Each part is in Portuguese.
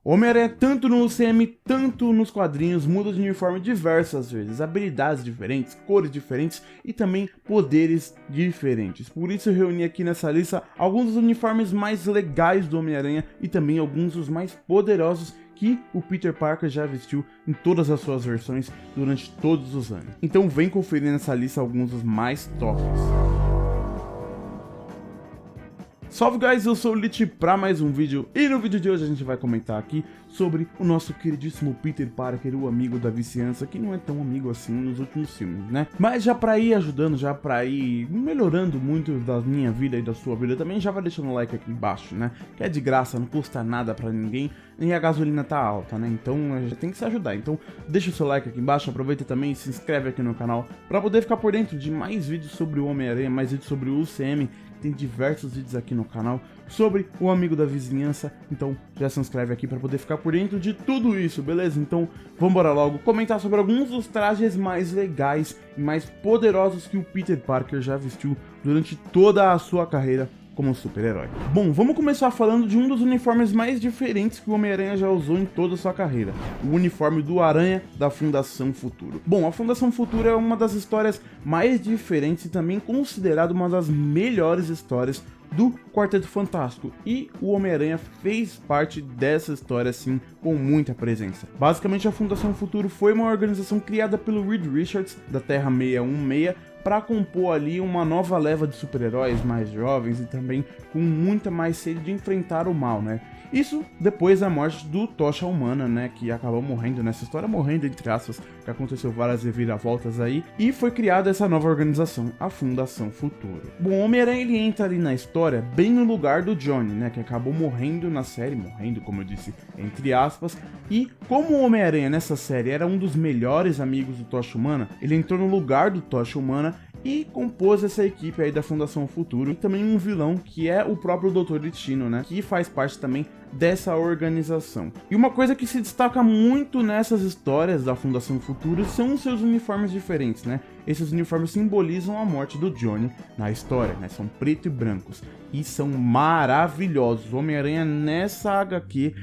O Homem-Aranha, tanto no UCM, tanto nos quadrinhos, muda de uniforme diversas vezes, habilidades diferentes, cores diferentes e também poderes diferentes. Por isso eu reuni aqui nessa lista alguns dos uniformes mais legais do Homem-Aranha e também alguns dos mais poderosos que o Peter Parker já vestiu em todas as suas versões durante todos os anos. Então vem conferir nessa lista alguns dos mais tops. Salve guys, eu sou o Lich pra mais um vídeo e no vídeo de hoje a gente vai comentar aqui sobre o nosso queridíssimo Peter Parker, o amigo da vizinhança, que não é tão amigo assim nos últimos filmes, né? Mas já pra ir ajudando, já pra ir melhorando muito da minha vida e da sua vida também, já vai deixando o like aqui embaixo, né? Que é de graça, não custa nada pra ninguém e a gasolina tá alta, né? Então a gente tem que se ajudar, então deixa o seu like aqui embaixo, aproveita também e se inscreve aqui no canal pra poder ficar por dentro de mais vídeos sobre o Homem-Aranha, mais vídeos sobre o UCM. Tem diversos vídeos aqui no canal sobre o amigo da vizinhança, então já se inscreve aqui para poder ficar por dentro de tudo isso, beleza? Então vamos embora logo comentar sobre alguns dos trajes mais legais e mais poderosos que o Peter Parker já vestiu durante toda a sua carreira como super-herói. Bom, vamos começar falando de um dos uniformes mais diferentes que o Homem-Aranha já usou em toda a sua carreira, o uniforme do Aranha da Fundação Futuro. Bom, a Fundação Futuro é uma das histórias mais diferentes e também considerada uma das melhores histórias do Quarteto Fantástico, e o Homem-Aranha fez parte dessa história assim com muita presença. Basicamente, a Fundação Futuro foi uma organização criada pelo Reed Richards da Terra 616 para compor ali uma nova leva de super-heróis mais jovens e também com muita mais sede de enfrentar o mal, né? Isso depois da morte do Tocha Humana, né, que acabou morrendo nessa história, morrendo entre aspas, que aconteceu várias reviravoltas aí, e foi criada essa nova organização, a Fundação Futuro. Bom, o Homem-Aranha ele entra ali na história bem no lugar do Johnny, né, que acabou morrendo na série, morrendo como eu disse, entre aspas, e como o Homem-Aranha nessa série era um dos melhores amigos do Tocha Humana, ele entrou no lugar do Tocha Humana e compôs essa equipe aí da Fundação Futuro, e também um vilão que é o próprio Dr. Destino, né, que faz parte também dessa organização. E uma coisa que se destaca muito nessas histórias da Fundação Futuro são os seus uniformes diferentes, né? Esses uniformes simbolizam a morte do Johnny na história, né? São preto e brancos e são maravilhosos. O Homem-Aranha nessa HQ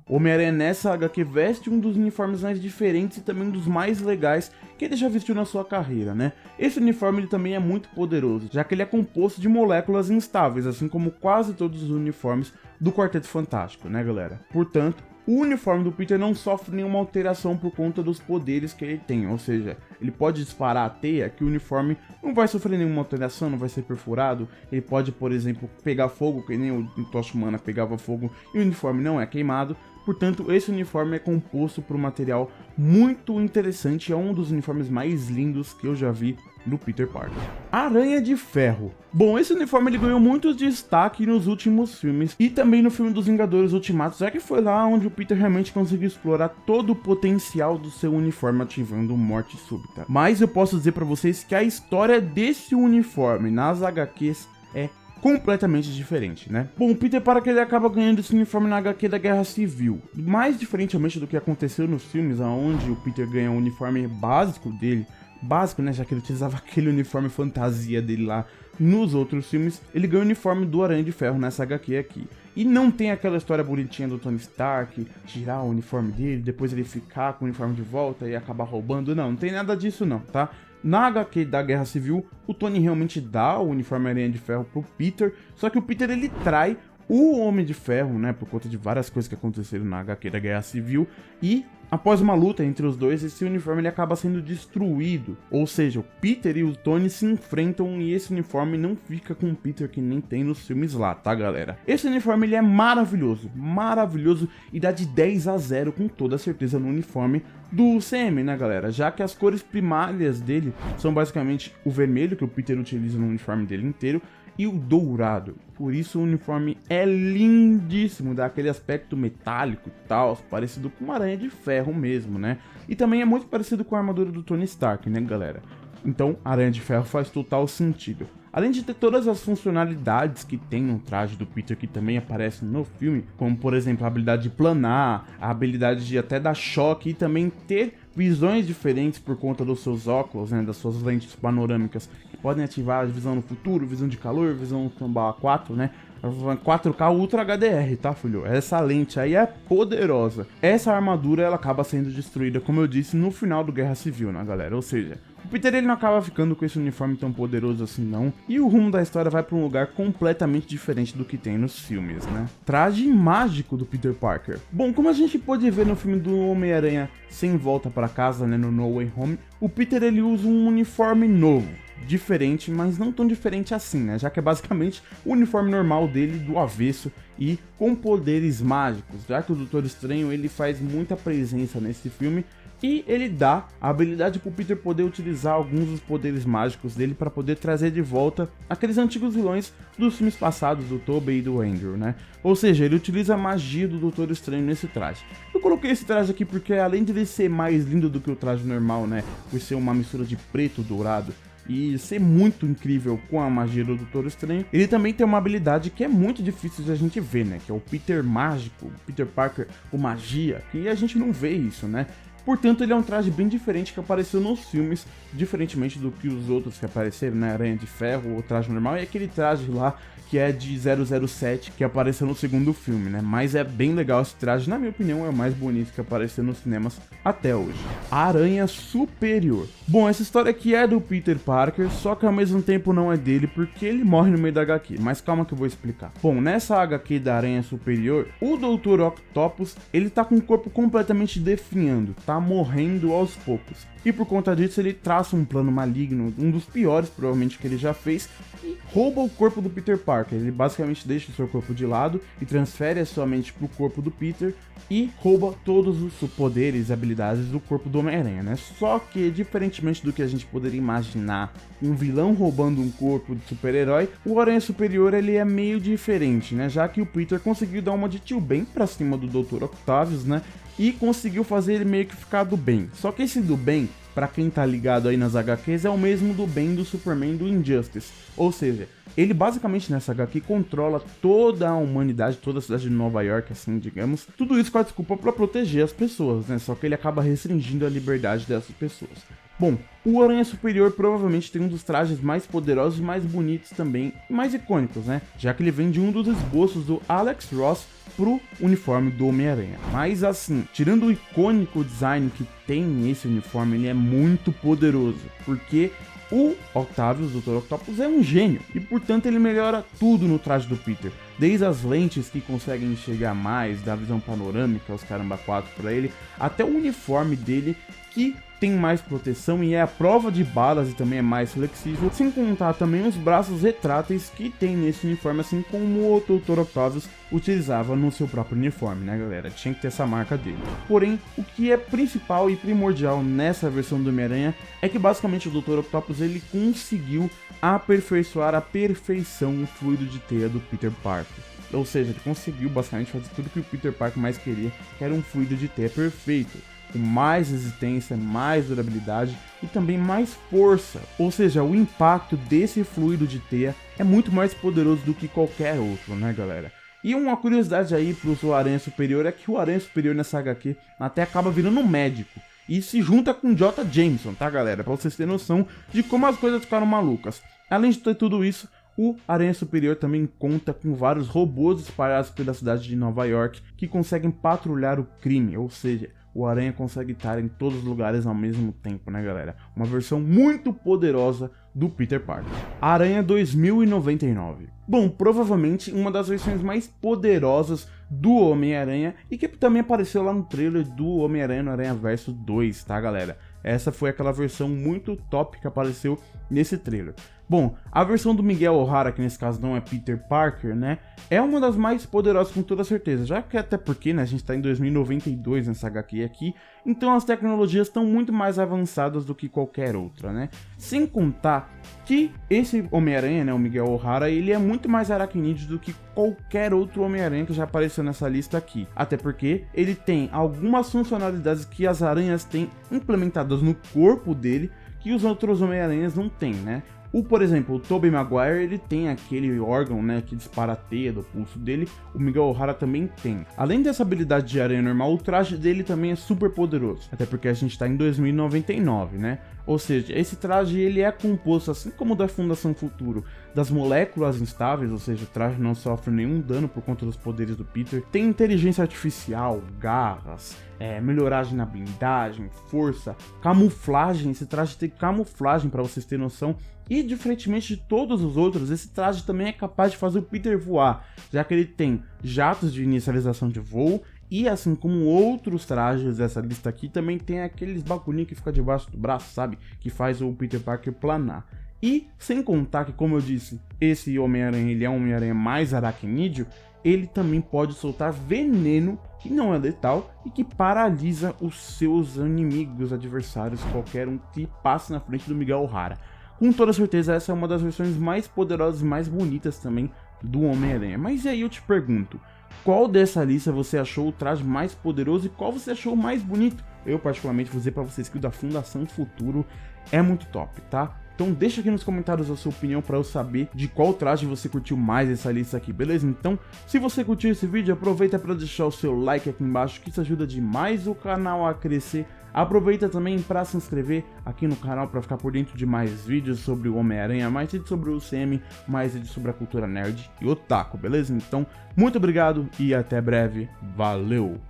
Homem-Aranha nessa HQ veste um dos uniformes mais diferentes e também um dos mais legais que ele já vestiu na sua carreira, né? Esse uniforme ele também é muito poderoso, já que ele é composto de moléculas instáveis, assim como quase todos os uniformes do Quarteto Fantástico, né, galera? Portanto, o uniforme do Peter não sofre nenhuma alteração por conta dos poderes que ele tem, ou seja, ele pode disparar a teia que o uniforme não vai sofrer nenhuma alteração, não vai ser perfurado, ele pode, por exemplo, pegar fogo, que nem o Tocha Humana pegava fogo e o uniforme não é queimado. Portanto, esse uniforme é composto por um material muito interessante, é um dos uniformes mais lindos que eu já vi do Peter Parker. Aranha de Ferro. Bom, esse uniforme ele ganhou muito destaque nos últimos filmes e também no filme dos Vingadores Ultimatos, já que foi lá onde o Peter realmente conseguiu explorar todo o potencial do seu uniforme ativando morte súbita. Mas eu posso dizer pra vocês que a história desse uniforme nas HQs é completamente diferente, né? Bom, o Peter Parker ele acaba ganhando esse uniforme na HQ da Guerra Civil, mais diferentemente do que aconteceu nos filmes, onde o Peter ganha o uniforme básico dele, básico, né, já que ele utilizava aquele uniforme fantasia dele lá nos outros filmes, ele ganha o uniforme do Aranha de Ferro nessa HQ aqui. E não tem aquela história bonitinha do Tony Stark, tirar o uniforme dele, depois ele ficar com o uniforme de volta e acabar roubando, não tem nada disso não, tá? Na HQ da Guerra Civil, o Tony realmente dá o uniforme Aranha de Ferro pro Peter, só que o Peter ele trai o Homem de Ferro, né, por conta de várias coisas que aconteceram na HQ da Guerra Civil, e após uma luta entre os dois, esse uniforme ele acaba sendo destruído, ou seja, o Peter e o Tony se enfrentam e esse uniforme não fica com o Peter que nem tem nos filmes lá, tá galera? Esse uniforme ele é maravilhoso, maravilhoso e dá de 10 a 0 com toda certeza no uniforme do UCM, né galera? Já que as cores primárias dele são basicamente o vermelho, que o Peter utiliza no uniforme dele inteiro, e o dourado. Por isso o uniforme é lindíssimo, dá aquele aspecto metálico e tal, parecido com uma aranha de ferro mesmo, né? E também é muito parecido com a armadura do Tony Stark, né, galera? Então, a Aranha de Ferro faz total sentido. Além de ter todas as funcionalidades que tem no traje do Peter, que também aparecem no filme, como por exemplo a habilidade de planar, a habilidade de até dar choque e também ter visões diferentes por conta dos seus óculos, né, das suas lentes panorâmicas, que podem ativar a visão no futuro, visão de calor, visão Tombala 4, né, 4K Ultra HDR, tá, filho? Essa lente aí é poderosa. Essa armadura, ela acaba sendo destruída, como eu disse, no final do Guerra Civil, né, galera? Ou seja, o Peter ele não acaba ficando com esse uniforme tão poderoso assim não, e o rumo da história vai para um lugar completamente diferente do que tem nos filmes, né? Traje mágico do Peter Parker. Bom, como a gente pode ver no filme do Homem-Aranha Sem Volta para Casa, né, no No Way Home, o Peter ele usa um uniforme novo, diferente, mas não tão diferente assim, né? Já que é basicamente o uniforme normal dele do avesso e com poderes mágicos, já que o Doutor Estranho ele faz muita presença nesse filme e ele dá a habilidade para o Peter poder utilizar alguns dos poderes mágicos dele para poder trazer de volta aqueles antigos vilões dos filmes passados do Tobey e do Andrew, né? Ou seja, ele utiliza a magia do Doutor Estranho nesse traje. Eu coloquei esse traje aqui porque além de ele ser mais lindo do que o traje normal, né? Por ser uma mistura de preto dourado e ser muito incrível com a magia do Doutor Estranho, ele também tem uma habilidade que é muito difícil de a gente ver, né? Que é o Peter mágico, o Peter Parker com magia, e a gente não vê isso, né? Portanto, ele é um traje bem diferente que apareceu nos filmes, diferentemente do que os outros que apareceram, né? Aranha de Ferro, o traje normal, e aquele traje lá que é de 007, que apareceu no segundo filme, né? Mas é bem legal esse traje, na minha opinião é o mais bonito que apareceu nos cinemas até hoje. A Aranha Superior. Bom, essa história aqui é do Peter Parker, só que ao mesmo tempo não é dele, porque ele morre no meio da HQ, mas calma que eu vou explicar. Bom, nessa HQ da Aranha Superior, o Dr. Octopus, ele tá com o corpo completamente definhando, tá morrendo aos poucos. E por conta disso ele traça um plano maligno, um dos piores provavelmente que ele já fez, e rouba o corpo do Peter Parker. Ele basicamente deixa o seu corpo de lado e transfere a sua mente pro corpo do Peter e rouba todos os poderes e habilidades do corpo do Homem-Aranha, né? Só que, diferentemente do que a gente poderia imaginar, um vilão roubando um corpo de super-herói, o Aranha Superior ele é meio diferente, né? Já que o Peter conseguiu dar uma de tio Ben pra cima do Dr. Octavius, né? E conseguiu fazer ele meio que ficar do bem. Só que esse do bem, pra quem tá ligado aí nas HQs, é o mesmo do bem do Superman do Injustice. Ou seja, ele basicamente nessa HQ controla toda a humanidade, toda a cidade de Nova York, assim, digamos. Tudo isso com a desculpa pra proteger as pessoas, né? Só que ele acaba restringindo a liberdade dessas pessoas. Bom, o Aranha Superior provavelmente tem um dos trajes mais poderosos e mais bonitos também, e mais icônicos, né? Já que ele vem de um dos esboços do Alex Ross pro uniforme do Homem-Aranha. Mas assim, tirando o icônico design que tem nesse uniforme, ele é muito poderoso, porque o Octavius, o Dr. Octopus, é um gênio, e portanto ele melhora tudo no traje do Peter. Desde as lentes que conseguem enxergar mais, da visão panorâmica, os caramba 4 pra ele, até o uniforme dele que tem mais proteção e é a prova de balas e também é mais flexível, sem contar também os braços retráteis que tem nesse uniforme, assim como o Dr. Octavius utilizava no seu próprio uniforme, né, galera? Tinha que ter essa marca dele. Porém, o que é principal e primordial nessa versão do Homem-Aranha é que basicamente o Dr. Octopus ele conseguiu aperfeiçoar a perfeição o fluido de teia do Peter Parker. Ou seja, ele conseguiu basicamente fazer tudo que o Peter Parker mais queria, que era um fluido de teia perfeito, com mais resistência, mais durabilidade e também mais força. Ou seja, o impacto desse fluido de teia é muito mais poderoso do que qualquer outro, né, galera? E uma curiosidade aí pro Aranha Superior é que o Aranha Superior nessa HQ até acaba virando um médico. E se junta com J. Jameson, tá, galera? Pra vocês terem noção de como as coisas ficaram malucas. Além de ter tudo isso, o Aranha Superior também conta com vários robôs espalhados pela cidade de Nova York que conseguem patrulhar o crime, ou seja, o Aranha consegue estar em todos os lugares ao mesmo tempo, né, galera? Uma versão muito poderosa do Peter Parker. Aranha 2099. Bom, provavelmente uma das versões mais poderosas do Homem-Aranha e que também apareceu lá no trailer do Homem-Aranha no Aranhaverso 2, tá, galera? Essa foi aquela versão muito top que apareceu nesse trailer. Bom, a versão do Miguel O'Hara, que nesse caso não é Peter Parker, né, é uma das mais poderosas com toda certeza, já que até porque, né, a gente tá em 2092 nessa HQ aqui, então as tecnologias estão muito mais avançadas do que qualquer outra, né, sem contar que esse Homem-Aranha, né, o Miguel O'Hara, ele é muito mais aracnídeo do que qualquer outro Homem-Aranha que já apareceu nessa lista aqui, até porque ele tem algumas funcionalidades que as aranhas têm implementadas no corpo dele que os outros Homem-Aranhas não têm, né. Por exemplo, o Tobey Maguire, ele tem aquele órgão, né, que dispara a teia do pulso dele, o Miguel O'Hara também tem. Além dessa habilidade de aranha normal, o traje dele também é super poderoso, até porque a gente tá em 2099, né? Ou seja, esse traje ele é composto, assim como o da Fundação Futuro, das moléculas instáveis, ou seja, o traje não sofre nenhum dano por conta dos poderes do Peter. Tem inteligência artificial, garras, melhoragem na blindagem, força, camuflagem. Esse traje tem camuflagem, para vocês terem noção. E diferentemente de todos os outros, esse traje também é capaz de fazer o Peter voar, já que ele tem jatos de inicialização de voo. E assim como outros trajes dessa lista aqui, também tem aqueles bagulhinhos que fica debaixo do braço, sabe? Que faz o Peter Parker planar. E sem contar que, como eu disse, esse Homem-Aranha, ele é um Homem-Aranha mais aracnídeo, ele também pode soltar veneno, que não é letal e que paralisa os seus inimigos, adversários, qualquer um que passe na frente do Miguel O'Hara. Com toda certeza essa é uma das versões mais poderosas e mais bonitas também do Homem-Aranha. Mas e aí eu te pergunto, qual dessa lista você achou o traje mais poderoso e qual você achou o mais bonito? Eu particularmente vou dizer pra vocês que o da Fundação Futuro é muito top, tá? Então deixa aqui nos comentários a sua opinião para eu saber de qual traje você curtiu mais essa lista aqui, beleza? Então, se você curtiu esse vídeo, aproveita para deixar o seu like aqui embaixo, que isso ajuda demais o canal a crescer. Aproveita também para se inscrever aqui no canal para ficar por dentro de mais vídeos sobre o Homem-Aranha, mais vídeos sobre o UCM, mais vídeos sobre a cultura nerd e otaku, beleza? Então, muito obrigado e até breve, valeu!